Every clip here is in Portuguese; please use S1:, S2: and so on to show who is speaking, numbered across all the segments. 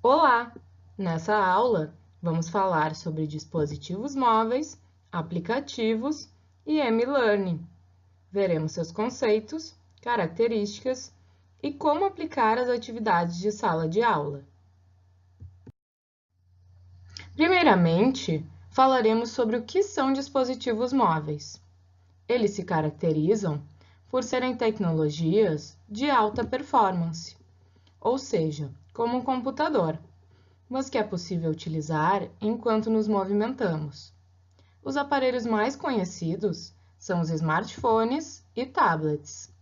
S1: Olá! Nessa aula, vamos falar sobre dispositivos móveis, aplicativos e e-learning. Veremos seus conceitos, características e como aplicar as atividades de sala de aula. Primeiramente, falaremos sobre o que são dispositivos móveis. Eles se caracterizam por serem tecnologias de alta performance, ou seja, como um computador, mas que é possível utilizar enquanto nos movimentamos. Os aparelhos mais conhecidos são os smartphones e tablets.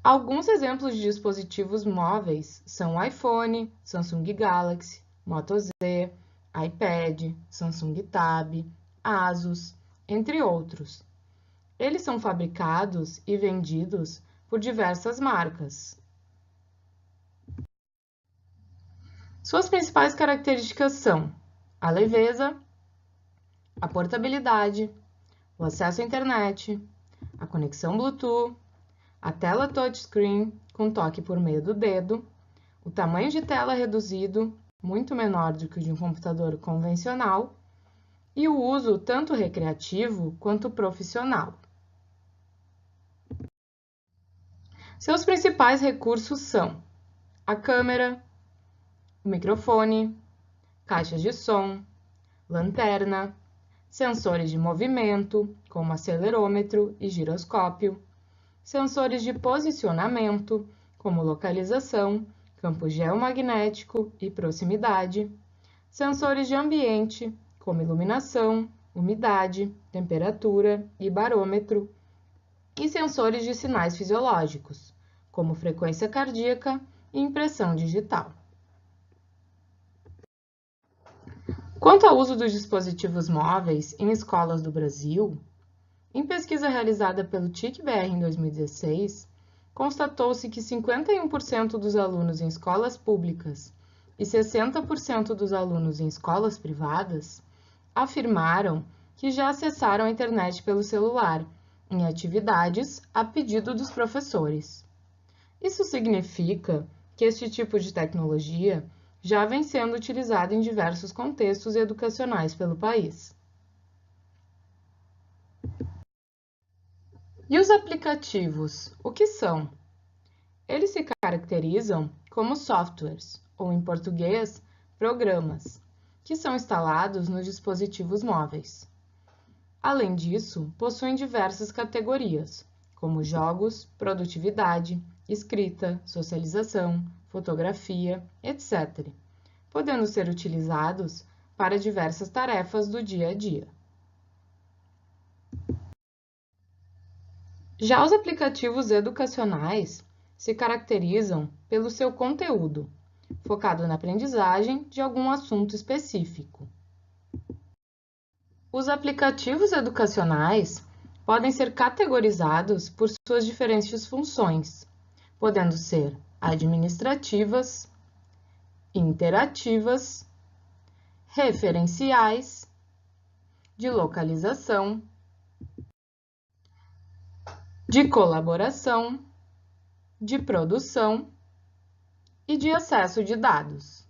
S1: Alguns exemplos de dispositivos móveis são o iPhone, Samsung Galaxy, Moto Z, iPad, Samsung Tab, Asus, entre outros. Eles são fabricados e vendidos por diversas marcas. Suas principais características são a leveza, a portabilidade, o acesso à internet, a conexão Bluetooth, a tela touchscreen com toque por meio do dedo, o tamanho de tela reduzido, muito menor do que o de um computador convencional, e o uso tanto recreativo quanto profissional. Seus principais recursos são a câmera, o microfone, caixas de som, lanterna, sensores de movimento, como acelerômetro e giroscópio, sensores de posicionamento, como localização, campo geomagnético e proximidade, sensores de ambiente, como iluminação, umidade, temperatura e barômetro, e sensores de sinais fisiológicos, como frequência cardíaca e impressão digital. Quanto ao uso dos dispositivos móveis em escolas do Brasil, em pesquisa realizada pelo TIC-BR em 2016, constatou-se que 51% dos alunos em escolas públicas e 60% dos alunos em escolas privadas afirmaram que já acessaram a internet pelo celular, em atividades a pedido dos professores. Isso significa que este tipo de tecnologia já vem sendo utilizado em diversos contextos educacionais pelo país. E os aplicativos, o que são? Eles se caracterizam como softwares, ou em português, programas, que são instalados nos dispositivos móveis. Além disso, possuem diversas categorias, como jogos, produtividade, escrita, socialização, fotografia, etc., podendo ser utilizados para diversas tarefas do dia a dia. Já os aplicativos educacionais se caracterizam pelo seu conteúdo, focado na aprendizagem de algum assunto específico. Os aplicativos educacionais podem ser categorizados por suas diferentes funções, podendo ser administrativas, interativas, referenciais, de localização, de colaboração, de produção e de acesso de dados.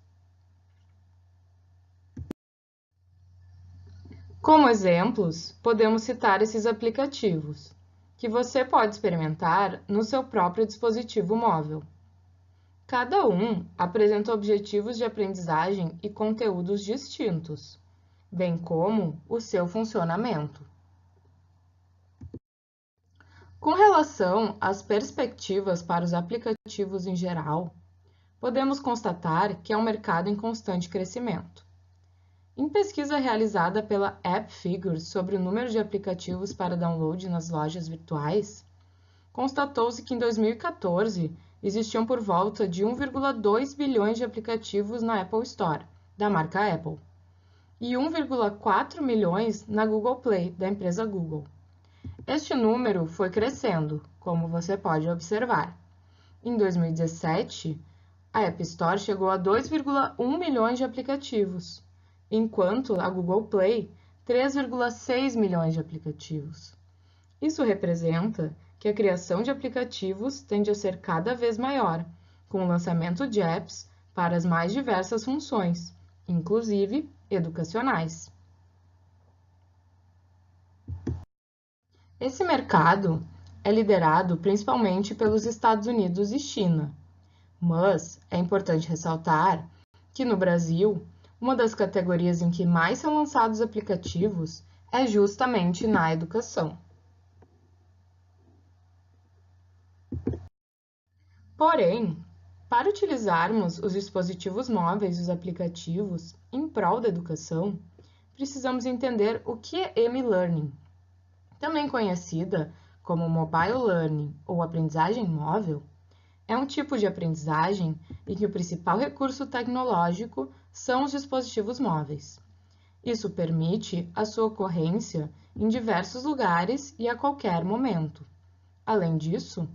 S1: Como exemplos, podemos citar esses aplicativos, que você pode experimentar no seu próprio dispositivo móvel. Cada um apresenta objetivos de aprendizagem e conteúdos distintos, bem como o seu funcionamento. Com relação às perspectivas para os aplicativos em geral, podemos constatar que é um mercado em constante crescimento. Em pesquisa realizada pela AppFigures sobre o número de aplicativos para download nas lojas virtuais, constatou-se que em 2014 existiam por volta de 1,2 bilhões de aplicativos na Apple Store, da marca Apple, e 1,4 milhões na Google Play, da empresa Google. Este número foi crescendo, como você pode observar. Em 2017, a App Store chegou a 2,1 milhões de aplicativos, enquanto a Google Play, 3,6 milhões de aplicativos. Isso representa que a criação de aplicativos tende a ser cada vez maior, com o lançamento de apps para as mais diversas funções, inclusive educacionais. Esse mercado é liderado principalmente pelos Estados Unidos e China, mas é importante ressaltar que no Brasil, uma das categorias em que mais são lançados aplicativos é justamente na educação. Porém, para utilizarmos os dispositivos móveis e os aplicativos em prol da educação, precisamos entender o que é e-learning, também conhecida como mobile learning ou aprendizagem móvel. É um tipo de aprendizagem em que o principal recurso tecnológico são os dispositivos móveis. Isso permite a sua ocorrência em diversos lugares e a qualquer momento. Além disso,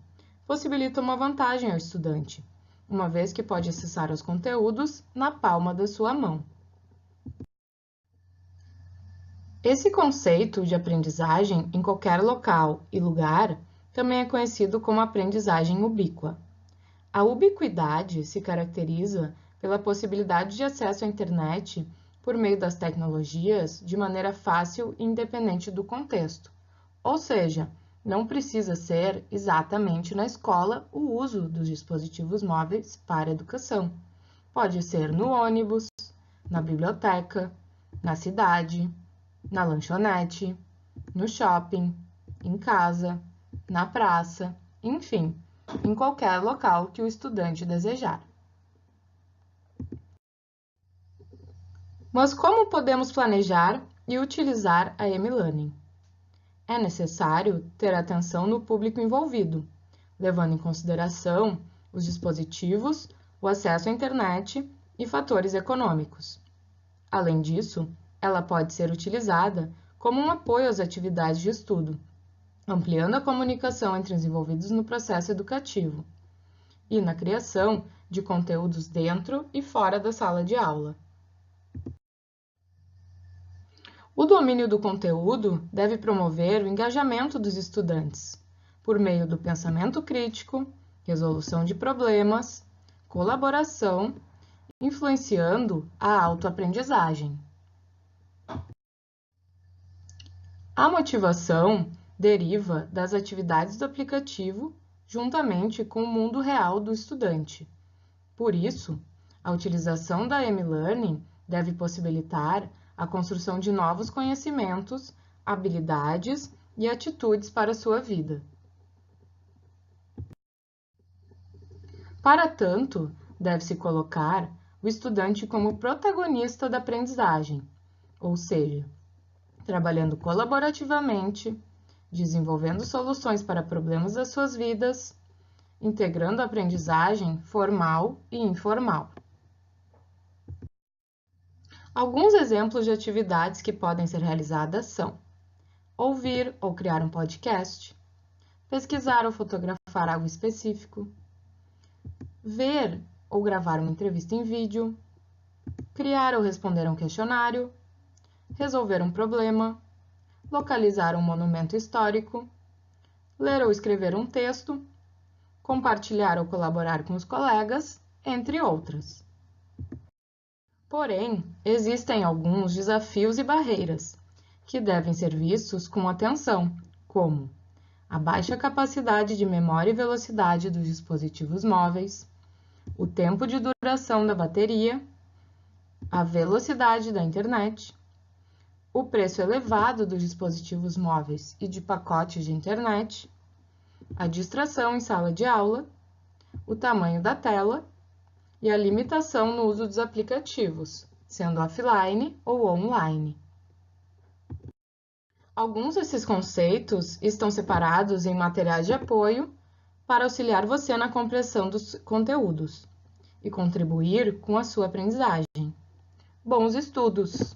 S1: possibilita uma vantagem ao estudante, uma vez que pode acessar os conteúdos na palma da sua mão. Esse conceito de aprendizagem em qualquer local e lugar também é conhecido como aprendizagem ubíqua. A ubiquidade se caracteriza pela possibilidade de acesso à internet por meio das tecnologias de maneira fácil e independente do contexto, ou seja, não precisa ser exatamente na escola o uso dos dispositivos móveis para a educação. Pode ser no ônibus, na biblioteca, na cidade, na lanchonete, no shopping, em casa, na praça, enfim, em qualquer local que o estudante desejar. Mas como podemos planejar e utilizar a e-learning? É necessário ter atenção no público envolvido, levando em consideração os dispositivos, o acesso à internet e fatores econômicos. Além disso, ela pode ser utilizada como um apoio às atividades de estudo, ampliando a comunicação entre os envolvidos no processo educativo e na criação de conteúdos dentro e fora da sala de aula. O domínio do conteúdo deve promover o engajamento dos estudantes, por meio do pensamento crítico, resolução de problemas, colaboração, influenciando a autoaprendizagem. A motivação deriva das atividades do aplicativo juntamente com o mundo real do estudante. Por isso, a utilização da e-learning deve possibilitar a construção de novos conhecimentos, habilidades e atitudes para a sua vida. Para tanto, deve-se colocar o estudante como protagonista da aprendizagem, ou seja, trabalhando colaborativamente, desenvolvendo soluções para problemas das suas vidas, integrando a aprendizagem formal e informal. Alguns exemplos de atividades que podem ser realizadas são: ouvir ou criar um podcast, pesquisar ou fotografar algo específico, ver ou gravar uma entrevista em vídeo, criar ou responder a um questionário, resolver um problema, localizar um monumento histórico, ler ou escrever um texto, compartilhar ou colaborar com os colegas, entre outras. Porém, existem alguns desafios e barreiras que devem ser vistos com atenção, como a baixa capacidade de memória e velocidade dos dispositivos móveis, o tempo de duração da bateria, a velocidade da internet, o preço elevado dos dispositivos móveis e de pacotes de internet, a distração em sala de aula, o tamanho da tela e a limitação no uso dos aplicativos, sendo offline ou online. Alguns desses conceitos estão separados em materiais de apoio para auxiliar você na compreensão dos conteúdos e contribuir com a sua aprendizagem. Bons estudos!